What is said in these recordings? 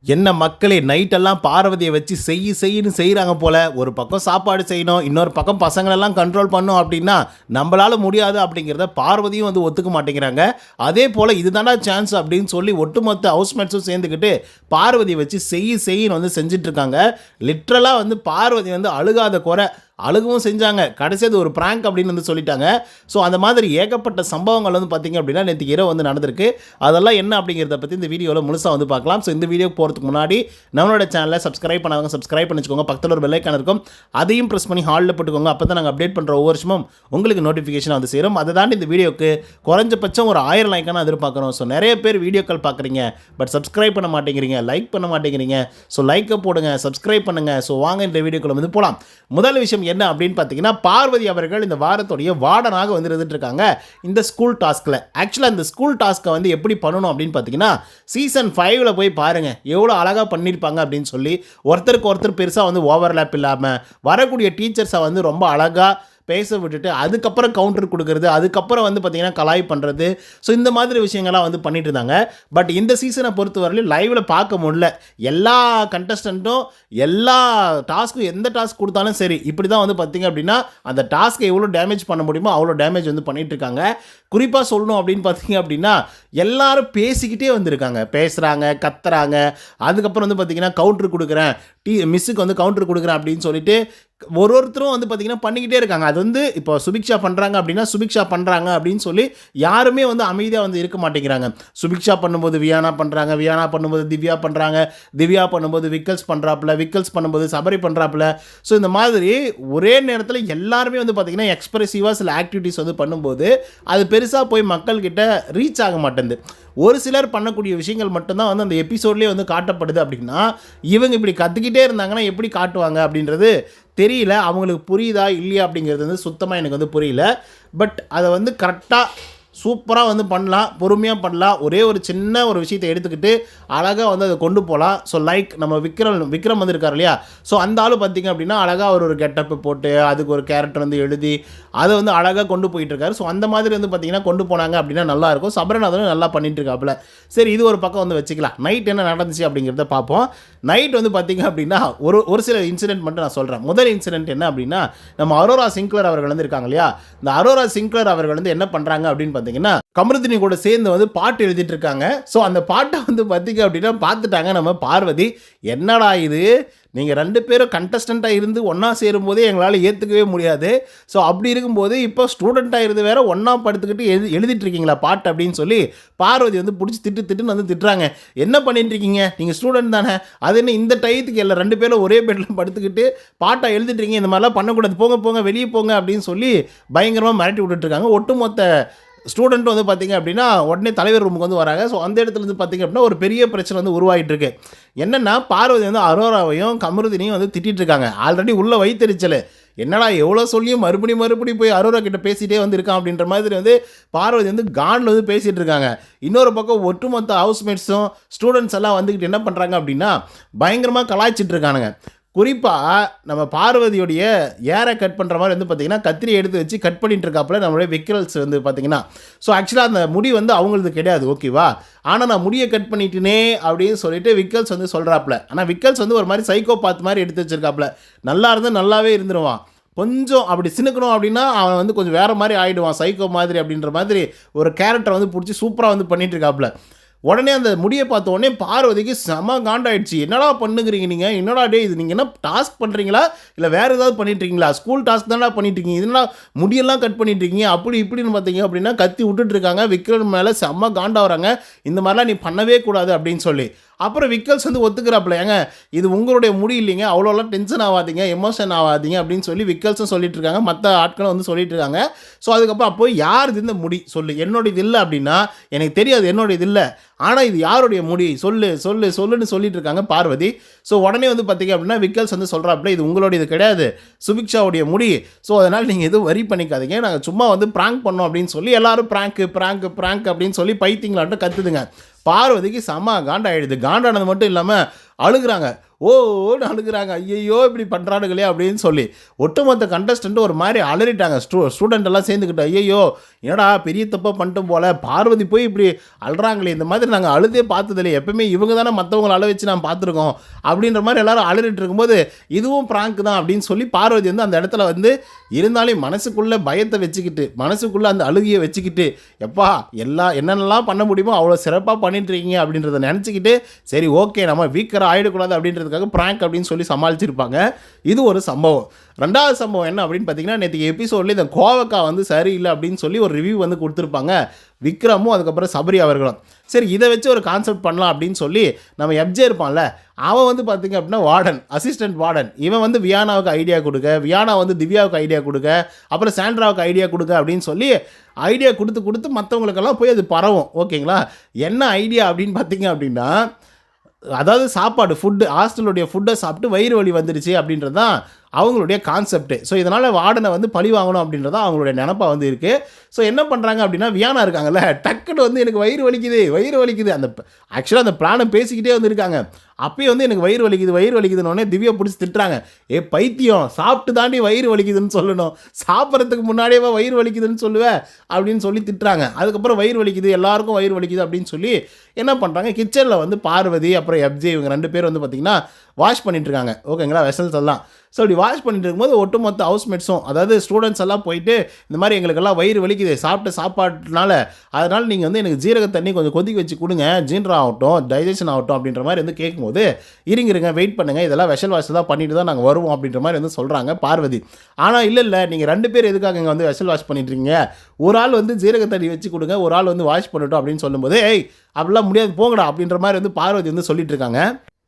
என்ன மக்களே நைட்டெல்லாம் பார்வதியை வச்சு செய்யின்னு செய்கிறாங்க போல். ஒரு பக்கம் சாப்பாடு செய்யணும், இன்னொரு பக்கம் பசங்களெல்லாம் கண்ட்ரோல் பண்ணும் அப்படின்னா நம்மளால் முடியாது அப்படிங்கிறத பார்வதியும் வந்து ஒத்துக்க மாட்டேங்கிறாங்க. அதே போல் இதுதானா சான்ஸ் அப்படின்னு சொல்லி ஒட்டுமொத்த ஹவுஸ்மேட்ஸும் சேர்ந்துக்கிட்டு பார்வதியை வச்சு செய்யின்னு வந்து செஞ்சிட்ருக்காங்க. லிட்ரலாக வந்து பார்வதி வந்து அழுகாத குறை அழுகவும் செஞ்சாங்க. கடைசி அது ஒரு ப்ராங்க் அப்படின்னு வந்து சொல்லிட்டாங்க. ஸோ அந்த மாதிரி ஏகப்பட்ட சம்பவங்கள் வந்து பார்த்திங்க அப்படின்னா நேற்றுக்கு இரவு வந்து நடந்திருக்கு. அதெல்லாம் என்ன அப்படிங்கிறத பற்றி இந்த வீடியோவில் முழுசாக வந்து பார்க்கலாம். ஸோ இந்த வீடியோக்கு போகிறதுக்கு முன்னாடி நம்மளோட சேனலை சப்ஸ்கிரைப் பண்ணாதவங்க சப்ஸ்கிரைப் பண்ணிச்சுக்கோங்க. பக்கத்தில் ஒரு பெல் ஐக்கான் இருக்கும், அதையும் ப்ரெஸ் பண்ணி ஹாலில் போட்டுக்கோங்க. அப்போ தான் நாங்கள் அப்டேட் பண்ணுற ஒவ்வொரு வருஷமும் உங்களுக்கு நோட்டிஃபிகேஷன் வந்து சேரும். அதை தாண்டி இந்த வீடியோக்கு குறைஞ்சபட்சம் ஒரு 1000 லைக்கான எதிர்பார்க்குறோம். ஸோ நிறைய பேர் வீடியோக்கள் பார்க்குறீங்க, பட் சப்ஸ்கிரைப் பண்ண மாட்டேங்கிறீங்க, லைக் பண்ண மாட்டேங்கிறீங்க. ஸோ லைக்கை போடுங்க, சப்ஸ்கிரைப் பண்ணுங்கள். ஸோ வாங்க இந்த வீடியோக்குள்ள வந்து போகலாம். முதல் விஷயம் என்ன அப்படின்னு பார்த்தீங்கன்னா, பார்வதி அவர்கள் இந்த வாரத்துடைய வார்டனாக வந்து இருந்துட்டு இருக்காங்க இந்த ஸ்கூல் டாஸ்கில். ஆக்சுவலாக இந்த ஸ்கூல் டாஸ்க்கை வந்து எப்படி பண்ணணும் அப்படின்னு பார்த்தீங்கன்னா, சீசன் 5ல் போய் பாருங்கள் எவ்வளோ அழகாக பண்ணியிருப்பாங்க அப்படின்னு சொல்லி. ஒருத்தருக்கு ஒருத்தர் பெருசாக வந்து ஓவர்லேப் இல்லாமல் வரக்கூடிய டீச்சர்ஸை வந்து ரொம்ப அழகாக பேச விட்டுட்டு அதுக்கப்புறம் கவுண்டர் கொடுக்கறது, அதுக்கப்புறம் வந்து பார்த்திங்கன்னா கலாய் பண்ணுறது. ஸோ இந்த மாதிரி விஷயங்கள்லாம் வந்து பண்ணிட்டு இருந்தாங்க. பட் இந்த சீசனை பொறுத்தவரையிலும் லைவில் பார்க்க முடியல. எல்லா கண்டஸ்டண்ட்டும் எல்லா டாஸ்க்கும் எந்த டாஸ்க் கொடுத்தாலும் சரி இப்படி தான் வந்து பார்த்திங்க அப்படின்னா அந்த டாஸ்க்கை எவ்வளோ டேமேஜ் பண்ண முடியுமோ அவ்வளோ டேமேஜ் வந்து பண்ணிகிட்டு இருக்காங்க. குறிப்பாக சொல்லணும் அப்படின்னு பார்த்தீங்க அப்படின்னா எல்லாரும் பேசிக்கிட்டே வந்திருக்காங்க, பேசுகிறாங்க, கத்துறாங்க. அதுக்கப்புறம் வந்து பார்த்திங்கன்னா கவுண்டர் கொடுக்குறேன், மிஸ்ஸுக்கு வந்து கவுண்டர் கொடுக்குறேன் அப்படின்னு சொல்லிட்டு ஒருத்தரும் வந்து பார்த்திங்கன்னா பண்ணிக்கிட்டே இருக்காங்க. அது வந்து இப்போ சுபிக்ஷா பண்ணுறாங்க அப்படின்னா சுபிக்ஷா பண்ணுறாங்க அப்படின்னு சொல்லி யாருமே வந்து அமைதியாக வந்து இருக்க மாட்டேங்கிறாங்க. சுபிக்ஷா பண்ணும்போது வியானா பண்ணுறாங்க, வியானா பண்ணும்போது திவ்யா பண்ணுறாங்க, திவ்யா பண்ணும்போது விக்கல்ஸ் பண்ணுறாப்புல, விக்கல்ஸ் பண்ணும்போது சபரி பண்ணுறாப்புல. ஸோ இந்த மாதிரி ஒரே நேரத்தில் எல்லாருமே வந்து பார்த்திங்கன்னா எக்ஸ்பிரசிவாக சில ஆக்டிவிட்டீஸ் வந்து பண்ணும்போது அது பெருசாக போய் மக்கள்கிட்ட ரீச் ஆக மாட்டேங்குது. ஒரு சிலர் பண்ணக்கூடிய விஷயங்கள் மட்டும்தான் வந்து அந்த எபிசோட்லேயே வந்து காட்டப்படுது. அப்படின்னா இவங்க இப்படி கற்றுக்கிட்டே இருந்தாங்கன்னா எப்படி காட்டுவாங்க அப்படின்றது தெரியல. அவங்களுக்கு புரியுதா இல்லையா அப்படிங்கிறது வந்து சுத்தமாக எனக்கு வந்து புரியல. பட் அதை வந்து கரெக்டாக சூப்பராக வந்து பண்ணலாம், பொறுமையாக பண்ணலாம். ஒரே ஒரு சின்ன ஒரு விஷயத்தை எடுத்துக்கிட்டு அழகாக வந்து அதை கொண்டு போகலாம். ஸோ லைக் நம்ம விக்ரம் வந்து இருக்கார் இல்லையா, ஸோ அந்த ஆள் பார்த்திங்க அப்படின்னா அழகாக ஒரு கெட்டப்பு போட்டு அதுக்கு ஒரு கேரக்டர் வந்து எழுதி அதை வந்து அழகாக கொண்டு போயிட்டுருக்காரு. ஸோ அந்த மாதிரி வந்து பார்த்திங்கன்னா கொண்டு போனாங்க அப்படின்னா நல்லாயிருக்கும். சபரநாதனும் நல்லா பண்ணிகிட்டு இருக்காப்புல. சரி, இது ஒரு பக்கம் வந்து வச்சுக்கலாம். நைட் என்ன நடந்துச்சு அப்படிங்கிறத பார்ப்போம். நைட் வந்து பார்த்திங்க அப்படின்னா ஒரு சில இன்சிடென்ட் மட்டும் நான் சொல்கிறேன். முதல் இன்சிடென்ட் என்ன அப்படின்னா, நம்ம அரோரா சிங்க்லர் அவர்கள் வந்து இருக்காங்க இல்லையா, இந்த அரோரா சிங்க்லர் அவர்கள் வந்து என்ன பண்ணுறாங்க அப்படின்னு பார்த்தீங்கன்னா கமருதினி கூட சேர்ந்து வந்து பாட்டு எழுதிட்டு இருக்காங்க. ஸோ அந்த பாட்டை வந்து பார்த்திங்க அப்படின்னா பார்த்துட்டாங்க நம்ம பார்வதி. என்னடா இது, நீங்கள் 2 பேரும் கண்டஸ்டண்ட்டாக இருந்து ஒன்றா சேரும்போதே எங்களால் ஏற்றுக்கவே முடியாது. ஸோ அப்படி இருக்கும்போது இப்போ ஸ்டூடெண்ட்டாக இருந்து வேறு ஒன்றா படுத்துக்கிட்டு எழுதிட்டுருக்கீங்களா பாட்டு அப்படின்னு சொல்லி பார்வதி வந்து பிடிச்சி திட்டுன்னு வந்து திட்டுறாங்க. என்ன பண்ணிட்டுருக்கீங்க, நீங்கள் ஸ்டூடெண்ட் தானே, அது என்ன இந்த டயத்துக்கு எல்லாம் 2 பேரும் ஒரே பெட்டில் படுத்துக்கிட்டு பாட்டாக எழுதிட்டுருக்கீங்க, இந்த மாதிரிலாம் பண்ணக்கூடாது, போங்க வெளியே போங்க அப்படின்னு சொல்லி பயங்கரமாக மிரட்டி விட்டுட்ருக்காங்க. ஒட்டுமொத்த ஸ்டூடெண்ட் வந்து பார்த்திங்க அப்படின்னா உடனே தலைவர் ரூமுக்கு வந்து வராங்க. ஸோ அந்த இடத்துல வந்து பார்த்திங்க அப்படின்னா ஒரு பெரிய பிரச்சனை வந்து உருவாகிட்டு இருக்கு. என்னென்னா பார்வதி வந்து அரோராவையும் கமருதினையும் வந்து திட்டிகிட்டு இருக்காங்க. ஆல்ரெடி உள்ள வைத்தறிச்சல், என்னடா எவ்வளோ சொல்லியும் மறுபடியும் போய் அரோரா கிட்ட பேசிகிட்டே வந்து இருக்கான் அப்படின்ற மாதிரி வந்து பார்வதி வந்து காண்டில் வந்து பேசிகிட்டு இருக்காங்க. இன்னொரு பக்கம் ஒட்டுமொத்த ஹவுஸ்மேட்ஸும் ஸ்டூடெண்ட்ஸ் எல்லாம் வந்துக்கிட்டு என்ன பண்ணுறாங்க அப்படின்னா பயங்கரமாக கலாய்ச்சிட்டு இருக்கானுங்க. குறிப்பாக நம்ம பார்வதியோடைய ஏரை கட் பண்ணுற மாதிரி வந்து பார்த்திங்கன்னா கத்திரி எடுத்து வச்சு கட் பண்ணிட்டு இருக்காப்புல நம்மளுடைய விக்கல்ஸ் வந்து பார்த்திங்கன்னா. ஸோ ஆக்சுவலாக அந்த முடி வந்து அவங்களுக்கு கிடையாது, ஓகேவா, ஆனால் நான் முடியை கட் பண்ணிட்டேனே அப்படின்னு சொல்லிட்டு விக்கல்ஸ் வந்து சொல்கிறாப்புல. ஆனால் விக்கல்ஸ் வந்து ஒரு மாதிரி சைக்கோ பாத் மாதிரி எடுத்து வச்சிருக்காப்புல. நல்லா இருந்து நல்லாவே இருந்துருவான், கொஞ்சம் அப்படி சினுக்கணும் அப்படின்னா அவன் வந்து கொஞ்சம் வேறு மாதிரி ஆகிடுவான், சைக்கோ மாதிரி அப்படின்ற மாதிரி ஒரு கேரக்டர் வந்து பிடிச்சி சூப்பராக வந்து பண்ணிட்டு இருக்காப்புல. உடனே அந்த முடியை பார்த்த உடனே பார்வதிக்கு செம காண்டாயிடுச்சு. என்னடா பண்ணுங்கிறீங்க நீங்கள், என்னடா டே இது, நீங்கள் என்ன டாஸ்க் பண்ணுறீங்களா இல்லை வேறு ஏதாவது பண்ணிட்டுருக்கீங்களா, ஸ்கூல் டாஸ்க் தானே பண்ணிட்டுருக்கீங்க, இதெல்லாம் முடியெல்லாம் கட் பண்ணிட்டுருக்கீங்க அப்படி இப்படின்னு பார்த்தீங்க அப்படின்னா கத்தி விட்டுட்டுருக்காங்க. விக்ரம் மேலே செம்ம காண்டாகிறாங்க, இந்த மாதிரிலாம் நீ பண்ணவே கூடாது அப்படின்னு சொல்லி. அப்புறம் விக்கல்ஸ் வந்து ஒத்துக்கிறாப்புல, ஏங்க இது உங்களுடைய முடி இல்லைங்க, அவ்வளோலாம் டென்ஷன் ஆகாதீங்க, எமோஷன் ஆகாதீங்க அப்படின்னு சொல்லி விக்கல்ஸும் சொல்லிட்டு இருக்காங்க, மற்ற ஆட்களும் வந்து சொல்லிட்டு இருக்காங்க. ஸோ அதுக்கப்புறம் அப்போ யார் இது இந்த முடி சொல்லு, என்னோட இது இல்லை அப்படின்னா எனக்கு தெரியாது, என்னோட இது இல்லை, ஆனால் இது யாருடைய முடி சொல்லுன்னு சொல்லிட்டு இருக்காங்க பார்வதி. ஸோ உடனே வந்து பார்த்திங்க அப்படின்னா விக்கல்ஸ் வந்து சொல்கிறாப்புல, இது உங்களுடைய இது கிடையாது, சுபிக்ஷாவுடைய முடி, ஸோ அதனால் நீங்கள் எதுவும் வரி பண்ணிக்காதீங்க, நாங்கள் சும்மா வந்து ப்ராங்க் பண்ணோம் அப்படின்னு சொல்லி எல்லாரும் ப்ராங்க் அப்படின்னு சொல்லி பைத்தியங்களாட்டம் கற்றுதுங்க. பார்வதிக்கு செம்ம காண்டாயிடுது. காண்டானது மட்டும் இல்லாமல் அழுகுறாங்க. ஓன்னு அழுகுறாங்க. ஐயையோ இப்படி பண்ணுறானுங்களே அப்படின்னு சொல்லி ஒட்டுமொத்த கண்டஸ்டன்ட் ஒரு மாதிரி அலறிட்டாங்க. ஸ்டூடெண்ட் எல்லாம் சேர்ந்துக்கிட்டு ஐயையோ என்னடா பெரிய தப்பாக பண்ணிட்டோம் போல, பார்வதி போய் இப்படி அழுறாங்களே, இந்த மாதிரி நாங்கள் அழுதே பார்த்ததில்லை, எப்பவுமே இவங்க தானே மற்றவங்களை அழ வச்சு நான் பார்த்துருக்கோம் அப்படின்ற மாதிரி எல்லாரும் அழுறிட்டு இருக்கும்போது இதுவும் ப்ராங்க் தான் அப்படின்னு சொல்லி பார்வதி வந்து அந்த இடத்துல வந்து இருந்தாலும் மனசுக்குள்ளே பயத்தை வச்சுக்கிட்டு மனசுக்குள்ளே அந்த அழுகியை வச்சுக்கிட்டு எப்பா என்னென்னலாம் பண்ண முடியுமோ அவ்வளோ சிறப்பாக பண்ணிட்டு இருக்கீங்க அப்படின்றத நினச்சிக்கிட்டு சரி ஓகே நம்ம வீக்கராக ஆகிடக்கூடாது அப்படின்றதுக்காக ப்ராங்க் அப்படின்னு சொல்லி சமாளிச்சிருப்பாங்க. இது ஒரு சம்பவம். ரெண்டாவது சம்பவம் என்ன அப்படின்னு பார்த்தீங்கன்னா, நேற்று எபிசோட்லேயே இந்த கோவக்காய் வந்து சரியில்லை அப்படின்னு சொல்லி ஒரு ரிவ்யூ வந்து கொடுத்துருப்பாங்க விக்ரமும் அதுக்கப்புறம் சபரி அவர்களும். சரி இதை வச்சு ஒரு கான்செப்ட் பண்ணலாம் அப்படின்னு சொல்லி நம்ம எப்ஜே இருப்பான்ல, அவன் வந்து பார்த்திங்க அப்படின்னா வார்டன், அசிஸ்டன்ட் வார்டன், இவன் வந்து வியானாவுக்கு ஐடியா கொடுக்க, வியானா வந்து திவ்யாவுக்கு ஐடியா கொடுக்க, அப்புறம் சாண்ட்ராவுக்கு ஐடியா கொடுக்க அப்படின்னு சொல்லி ஐடியா கொடுத்து மற்றவங்களுக்கெல்லாம் போய் அது பரவும். ஓகேங்களா? என்ன ஐடியா அப்படின்னு பார்த்தீங்க அப்படின்னா, அதாவது சாப்பாடு ஹாஸ்டலுடைய ஃபுட்டை சாப்பிட்டு வயிறு வலி வந்துடுச்சு அப்படின்றது தான் அவங்களுடைய கான்செப்ட்டு. ஸோ இதனால் வார்டனை வந்து பழி வாங்கணும் அப்படின்றது அவங்களுடைய நினப்பாக வந்து இருக்குது. ஸோ என்ன பண்ணுறாங்க அப்படின்னா, வியானா இருக்காங்கல்ல, டக்குன்னு வந்து எனக்கு வயிறு வலிக்குது அந்த ஆக்சுவலாக அந்த பிளானை பேசிக்கிட்டே வந்து இருக்காங்க. அப்பயே வந்து எனக்கு வயிறு வலிக்குதுன்னு திவ்யா பிடிச்சி திட்டுறாங்க. பைத்தியம், சாப்பிட்டு தாண்டி வயிறு வலிக்குதுன்னு சொல்லணும், சாப்பிட்றதுக்கு முன்னாடியே வயிறு வலிக்குதுன்னு சொல்லுவேன் அப்படின்னு சொல்லி திட்டுறாங்க. அதுக்கப்புறம் வயிறு வலிக்குது, எல்லாருக்கும் வயிறு வலிக்குது அப்படின்னு சொல்லி என்ன பண்ணுறாங்க, கிச்சனில் வந்து பார்வதி அப்புறம் எப்ஜே இவங்க 2 பேர் வந்து பார்த்திங்கன்னா வாஷ் பண்ணிட்டுருக்காங்க. ஓகேங்களா? வெசல்ஸ் எல்லாம். ஸோ அப்படி வாஷ் பண்ணிட்டு இருக்கும்போது ஒட்டுமொத்த ஹவுஸ்மேட்ஸும், அதாவது ஸ்டூடெண்ட்ஸ் எல்லாம் போயிட்டு இந்த மாதிரி எங்களுக்கெல்லாம் வயிறு வலிக்குது சாப்பிட்ட சாப்பாட்டுனால, அதனால் நீங்கள் வந்து எனக்கு ஜீரக தண்ணி கொஞ்சம் கொதிக்க வச்சு கொடுங்க, ஜீரணம் ஆகட்டும், டைஜஷன் ஆகட்டும் அப்படின்ற மாதிரி வந்து கேட்கும்போது இருங்க வெயிட் பண்ணுங்கள், இதெல்லாம் வெஷல் வாஷ் தான் பண்ணிட்டு தான் நாங்கள் வருவோம் அப்படின்ற மாதிரி வந்து சொல்கிறாங்க பார்வதி. ஆனால் இல்லை நீங்கள் 2 பேர் எதுக்காக இங்கே வந்து வெஷல் வாஷ் பண்ணிட்டுருக்கீங்க, ஒரு ஆள் வந்து ஜீரக தண்ணி வச்சு கொடுங்க, ஒரு ஆள் வந்து வாஷ் பண்ணட்டும் அப்படின்னு சொல்லும்போது அப்படிலாம் முடியாது போங்கடா அப்படின்ற மாதிரி வந்து பார்வதி வந்து சொல்லிட்டு இருக்காங்க.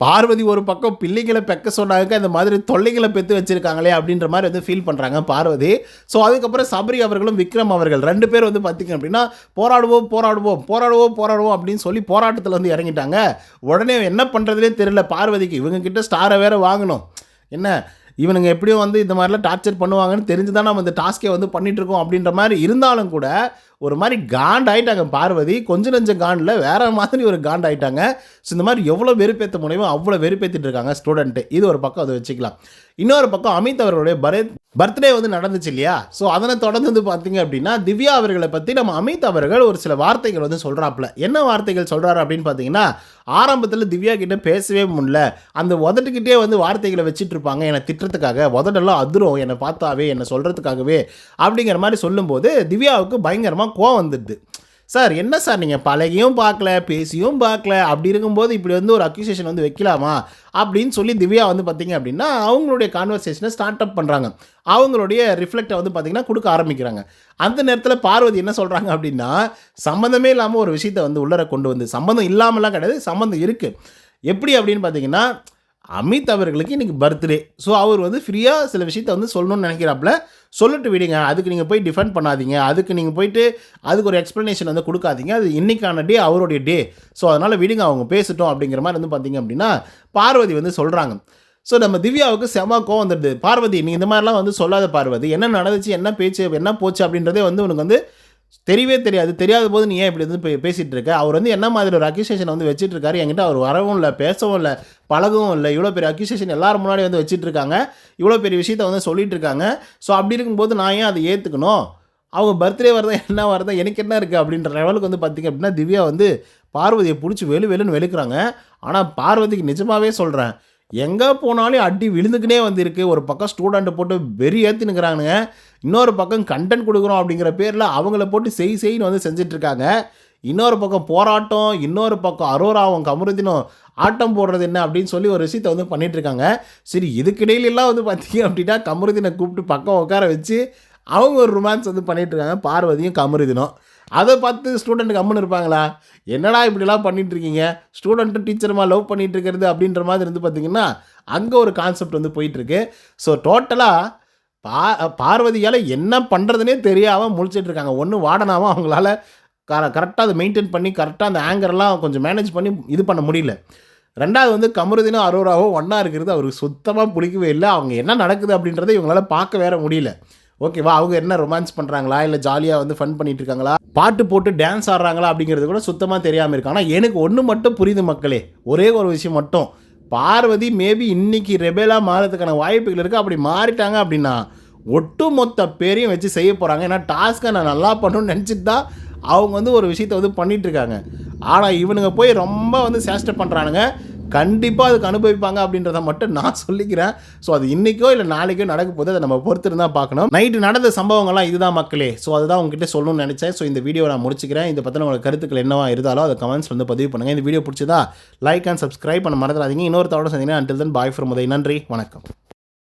பார்வதி ஒரு பக்கம் பிள்ளைகளை பெக்க சொன்னாங்க, இந்த மாதிரி தொல்லைகளை பெற்று வச்சுருக்காங்களே அப்படின்ற மாதிரி வந்து ஃபீல் பண்ணுறாங்க பார்வதி. ஸோ அதுக்கப்புறம் சபரி அவர்களும் விக்ரம் அவர்கள் 2 பேர் வந்து பார்த்திங்க அப்படின்னா போராடுவோம் அப்படின்னு சொல்லி போராட்டத்தில் வந்து இறங்கிட்டாங்க. உடனே என்ன பண்ணுறதுனே தெரியல பார்வதிக்கு. இவங்ககிட்ட ஸ்டாரை வேறு வாங்கணும், என்ன இவனுங்க எப்படியும் வந்து இந்த மாதிரிலாம் டார்ச்சர் பண்ணுவாங்கன்னு தெரிஞ்சு தான் நம்ம இந்த டாஸ்க்கே வந்து பண்ணிகிட்ருக்கோம் அப்படின்ற மாதிரி இருந்தாலும் கூட ஒரு மாதிரி காண்டாயிட்டாங்க பார்வதி. கொஞ்சம் நெஞ்சம் காண்டில் வேறு மாதிரி ஒரு காண்டாயிட்டாங்க. ஸோ இந்த மாதிரி எவ்வளோ வெறுப்பேற்ற முடியுமோ அவ்வளோ வெறுப்பேற்றிட்டு இருக்காங்க ஸ்டூடெண்ட்டு. இது ஒரு பக்கம் அதை வச்சுக்கலாம். இன்னொரு பக்கம் அமித் அவர்களுடைய பர்த்டே வந்து நடந்துச்சு இல்லையா? ஸோ அதனை தொடர்ந்து வந்து பார்த்தீங்க அப்படின்னா திவ்யா அவர்களை பற்றி நம்ம அமித் அவர்கள் ஒரு சில வார்த்தைகள் வந்து சொல்கிறாப்புல. என்ன வார்த்தைகள் சொல்கிறாரு அப்படின்னு பார்த்தீங்கன்னா, ஆரம்பத்தில் திவ்யா கிட்டே பேசவே முடியல, அந்த உதட்டுக்கிட்டே வந்து வார்த்தைகளை வச்சுட்டு இருப்பாங்க என்னை திட்டுறதுக்காக, உதடெல்லாம் அதிரும் என்னை பார்த்தாவே, என்னை சொல்கிறதுக்காகவே அப்படிங்கிற மாதிரி சொல்லும்போது திவ்யாவுக்கு பயங்கரமாக கோவம் வந்துடுது. சார் என்ன சார் நீங்கள் பழகியும் பார்க்கல பேசியும் பார்க்கல, அப்படி இருக்கும்போது இப்படி வந்து ஒரு அக்யூசேஷன் வந்து வைக்கலாமா அப்படின்னு சொல்லி திவ்யா வந்து பார்த்திங்க அப்படின்னா அவங்களுடைய கான்வர்சேஷனை ஸ்டார்ட் அப் பண்ணுறாங்க. அவங்களுடைய ரிஃப்ளெக்டை வந்து பார்த்திங்கன்னா கொடுக்க ஆரம்பிக்கிறாங்க. அந்த நேரத்தில் பார்வதி என்ன சொல்கிறாங்க அப்படின்னா, சம்மந்தமே இல்லாமல் ஒரு விஷயத்தை வந்து உள்ளர கொண்டு வந்து, சம்மந்தம் இல்லாமலாம் கிடையாது, சம்மந்தம் இருக்குது. எப்படி அப்படின்னு பார்த்தீங்கன்னா, அமித் அவர்களுக்கு இன்றைக்கி பர்த்டே. ஸோ அவர் வந்து ஃப்ரீயாக சில விஷயத்தை வந்து சொல்லணும்னு நினைக்கிறாப்புல, சொல்லிட்டு விடுங்க, அதுக்கு நீங்கள் போய் டிஃபெண்ட் பண்ணாதீங்க, அதுக்கு நீங்கள் போயிட்டு அதுக்கு ஒரு எக்ஸ்ப்ளனேஷன் வந்து கொடுக்காதீங்க, அது இன்றைக்கான டே அவருடைய டே, ஸோ அதனால் விடுங்க அவங்க பேசிட்டோம் அப்படிங்கிற மாதிரி வந்து பார்த்திங்க அப்படின்னா பார்வதி வந்து சொல்கிறாங்க. ஸோ நம்ம திவ்யாவுக்கு செம கோவம் வந்துடுது. பார்வதி நீ இந்த மாதிரிலாம் வந்து சொல்லாத பார்வதி, என்ன நடந்துச்சு, என்ன பேச்சு, என்ன போச்சு அப்படின்றதே வந்து உனக்கு வந்து தெரியவே தெரியாத போது நீ ஏன் இப்படி வந்து பேசிகிட்டு இருக்க, அவர் வந்து என்ன மாதிரி ஒரு அக்யூசேஷன் வந்து வச்சுட்டு இருக்காரு, என்கிட்ட அவர் வரவும் இல்லை, பேசவும் இல்லை, பழகவும் இல்லை, இவ்வளோ பெரிய அக்யூசேஷன் எல்லாரும் முன்னாடி வந்து வச்சுட்டு இருக்காங்க, இவ்வளோ பெரிய விஷயத்தை வந்து சொல்லிட்டு இருக்காங்க. ஸோ அப்படி இருக்கும்போது நான் ஏன் அதை ஏற்றுக்கணும், அவங்க பர்த்டே வரதான் என்ன வரதான் எனக்கு என்ன இருக்குது அப்படின்ற லெவலுக்கு வந்து பார்த்திங்க அப்படின்னா திவ்யா வந்து பார்வதியை பிடிச்சி வெளுன்னு வெளுக்கிறாங்க. ஆனால் பார்வதிக்கு நிஜமாகவே சொல்கிறேன், எங்கே போனாலும் அடி விழுந்துக்கினே வந்துருக்கு. ஒரு பக்கம் ஸ்டூடெண்ட்டை போட்டு வெறி ஏற்றினுக்கிறானுங்க, இன்னொரு பக்கம் கண்டென்ட் கொடுக்குறோம் அப்படிங்கிற பேரில் அவங்கள போட்டு செய்ன்னு வந்து செஞ்சிட்ருக்காங்க. இன்னொரு பக்கம் போராட்டம், இன்னொரு பக்கம் அரோராவும் கமருதினும் ஆட்டம் போடுறது என்ன அப்படின்னு சொல்லி ஒரு விஷயத்தை வந்து பண்ணிகிட்ருக்காங்க. சரி இதுக்கிடையிலெல்லாம் வந்து பார்த்திங்க அப்படின்னா கமருதினை கூப்பிட்டு பக்கம் உட்கார வச்சு அவங்க ஒரு ரொமான்ஸ் வந்து பண்ணிகிட்ருக்காங்க, பார்வதியும் கமருதினும். அதை பார்த்து ஸ்டூடெண்ட் கம்முன்னு இருப்பாங்களா, என்னடா இப்படிலாம் பண்ணிகிட்ருக்கீங்க, ஸ்டூடெண்ட்டும் டீச்சருமா லவ் பண்ணிகிட்டு இருக்கிறது அப்படின்ற மாதிரி இருந்து பார்த்திங்கன்னா அங்கே ஒரு கான்செப்ட் வந்து போயிட்டுருக்கு. ஸோ டோட்டலாக பார்வதியால் என்ன பண்ணுறதுனே தெரியாமல் முழிச்சிட்ருக்காங்க. ஒன்று வார்டனாகவும் அவங்களால கரெக்டாக அதை மெயின்டைன் பண்ணி கரெக்டாக அந்த ஆங்கர்லாம் கொஞ்சம் மேனேஜ் பண்ணி இது பண்ண முடியல. ரெண்டாவது வந்து கமருதினும் அரோராவும் ஒன்றா இருக்கிறது அவருக்கு சுத்தமாக பிடிக்கவே இல்லை. அவங்க என்ன நடக்குது அப்படின்றத இவங்களால பார்க்க வேற முடியல. ஓகேவா, அவங்க என்ன ரொமான்ஸ் பண்ணுறாங்களா, இல்லை ஜாலியாக வந்து ஃபன் பண்ணிகிட்டு இருக்காங்களா, பாட்டு போட்டு டான்ஸ் ஆடுறாங்களா அப்படிங்கிறது கூட சுத்தமாக தெரியாமல் இருக்கு. ஆனால் எனக்கு ஒன்று மட்டும் புரியுது மக்களே, ஒரே ஒரு விஷயம் மட்டும், பார்வதி மேபி இன்னைக்கு ரெபேலாக மாறதுக்கான வாய்ப்புகள் இருக்குது. அப்படி மாறிட்டாங்க அப்படின்னா ஒட்டுமொத்த பேரையும் வச்சு செய்ய போகிறாங்க. ஏன்னா டாஸ்க்கை நான் நல்லா பண்ணணும்னு நினச்சிட்டு தான் அவங்க வந்து ஒரு விஷயத்தை வந்து பண்ணிகிட்ருக்காங்க. ஆனால் இவனுங்க போய் ரொம்ப வந்து சேஷ்டை பண்ணுறானுங்க. கண்டிப்பாக அதுக்கு அனுபவிப்பாங்க அப்படின்றத மட்டும் நான் சொல்லிக்கிறேன். ஸோ அது இன்றைக்கோ இல்லை நாளைக்கோ நடக்க போது அதை நம்ம பொறுத்திருந்து தான் பார்க்கணும். நைட்டு நடந்த சம்பவங்கள்லாம் இதுதான் மக்களே. ஸோ அதுதான் உங்ககிட்ட சொல்லணும்னு நினச்சேன். ஸோ இந்த வீடியோ நான் முடிச்சுக்கிறேன். இதை பற்றின உங்களுக்கு கருத்துக்கள் என்னவா இருந்தாலும் அதை கமெண்ட்ஸ் வந்து பதிவு பண்ணுங்கள். இந்த வீடியோ பிடிச்சதா லைக் அண்ட் சப்ஸ்கிரைப் பண்ண மறந்துடாதீங்க. இன்னொரு தவிர சந்திங்கன்னா until then bye from Uday. நன்றி, வணக்கம்.